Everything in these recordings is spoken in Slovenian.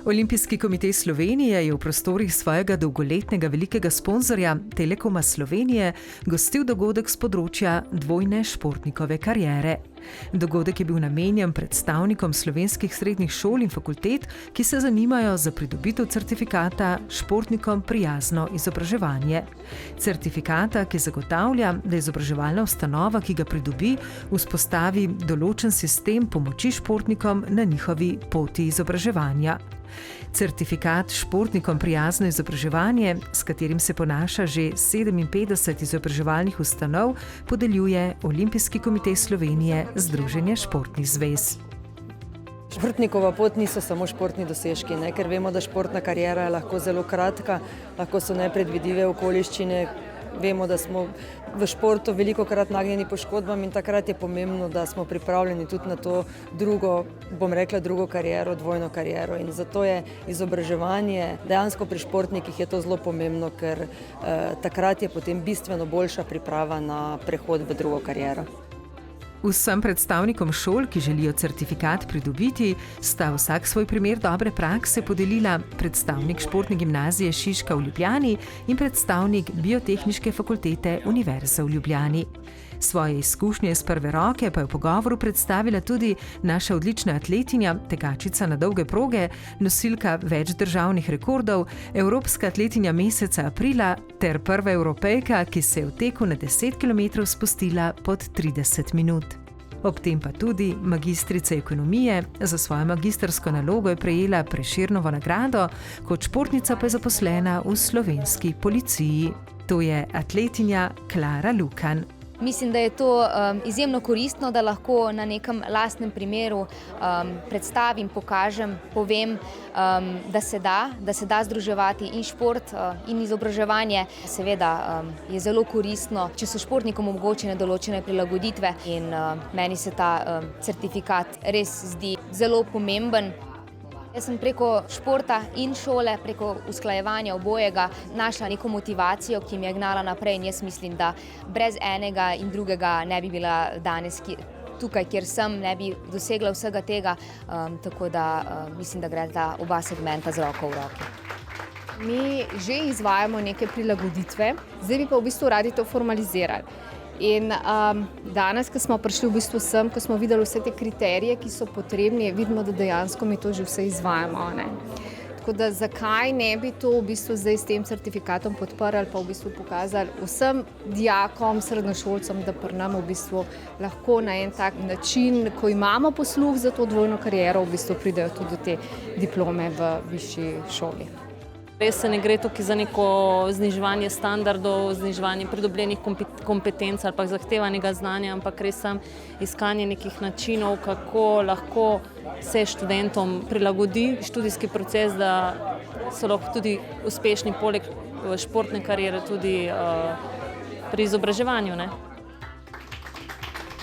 Olimpijski komitej Slovenije je v prostorih svojega dolgoletnega velikega sponzorja Telekoma Slovenije gostil dogodek s področja dvojne športnikove kariere. Dogodek je bil namenjen predstavnikom slovenskih srednjih šol in fakultet, ki se zanimajo za pridobitev certifikata Športnikom prijazno izobraževanje. Certifikata, ki zagotavlja, da izobraževalna ustanova, ki ga pridobi, vzpostavi določen sistem pomoči športnikom na njihovi poti izobraževanja. Certifikat Športnikom prijazno izobraževanje, s katerim se ponaša že 57 izobraževalnih ustanov, podeljuje Olimpijski komitej Slovenije Združenje športnih zvez. Športnikova pot niso samo športni dosežki, ker vemo, da športna kariera je lahko zelo kratka, lahko so nepredvidive okoliščine. Vemo, da smo v športu velikokrat nagnjeni poškodbam in takrat je pomembno, da smo pripravljeni tudi na to drugo kariero, dvojno kariero. In zato je izobraževanje, dejansko pri športnikih je to zelo pomembno, ker takrat je potem bistveno boljša priprava na prehod v drugo kariero. Vsem predstavnikom šol, ki želijo certifikat pridobiti, sta vsak svoj primer dobre prakse podelila predstavnik Športne gimnazije Šiška v Ljubljani in predstavnik Biotehniške fakultete Univerze v Ljubljani. Svoje izkušnje iz prve roke pa je v pogovoru predstavila tudi naša odlična atletinja, tekačica na dolge proge, nosilka več državnih rekordov, evropska atletinja meseca aprila ter prva Evropejka, ki se je v teku na 10 km spustila pod 30 minut. Ob tem pa tudi magistrica ekonomije, za svojo magistrsko nalogo je prejela Prešernovo nagrado, kot športnica pa je zaposlena v slovenski policiji. To je atletinja Klara Lukan. Mislim, da je to izjemno koristno, da lahko na nekem lastnem primeru predstavim, pokažem, povem, da se da združevati in šport in izobraževanje. Seveda je zelo koristno, če so športnikom omogočene določene prilagoditve in meni se ta certifikat res zdi zelo pomemben. Jaz sem preko športa in šole, preko usklajevanja obojega našla neko motivacijo, ki me je gnala naprej in jaz mislim, da brez enega in drugega ne bi bila danes tukaj, kjer sem, ne bi dosegla vsega tega, tako da mislim, da gre ta oba segmenta z roko v roki. Mi že izvajamo neke prilagoditve, zdaj bi pa v bistvu radi to formalizirali. In danes, ko smo prišli v bistvu sem, ko smo videli vse te kriterije, ki so potrebni, vidimo, da dejansko mi to že vse izvajamo. Tako da zakaj ne bi to v bistvu zdaj s tem certifikatom podprli ali pa v bistvu pokazali vsem dijakom, srednjošolcem, da pri nam v bistvu lahko na en tak način, ko imamo posluh za to dvojno kariero, v bistvu pridejo tudi do te diplome v višji šoli. Res se ne gre tukaj za neko zniževanje standardov, zniževanje pridobljenih kompetenc ali pa zahtevanega znanja, ampak res sem iskanje nekih načinov, kako lahko se študentom prilagodi študijski proces, da so lahko tudi uspešni poleg športne kariere tudi pri izobraževanju.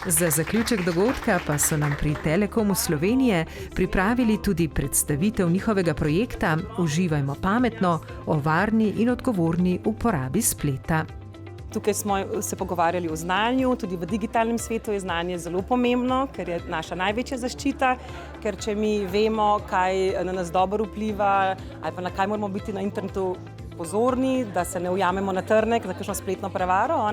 Za zaključek dogodka pa so nam pri Telekomu Slovenije pripravili tudi predstavitev njihovega projekta Uživajmo pametno o varni in odgovorni uporabi spleta. Tukaj smo se pogovarjali o znanju, tudi v digitalnem svetu je znanje zelo pomembno, ker je naša največja zaščita, ker če mi vemo, kaj na nas dobro vpliva ali pa na kaj moramo biti na internetu pozorni, da se ne ujamemo na trnek za kakšno spletno prevaro.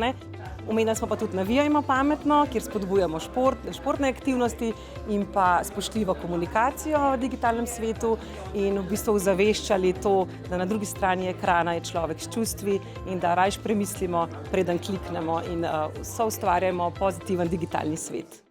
Omenili smo pa tudi Navijajmo pametno, kjer spodbujamo športne aktivnosti in pa spoštljivo komunikacijo v digitalnem svetu in v bistvu ozaveščali to, da na drugi strani ekrana je človek s čustvi in da rajš premislimo, preden kliknemo in soustvarjamo pozitiven digitalni svet.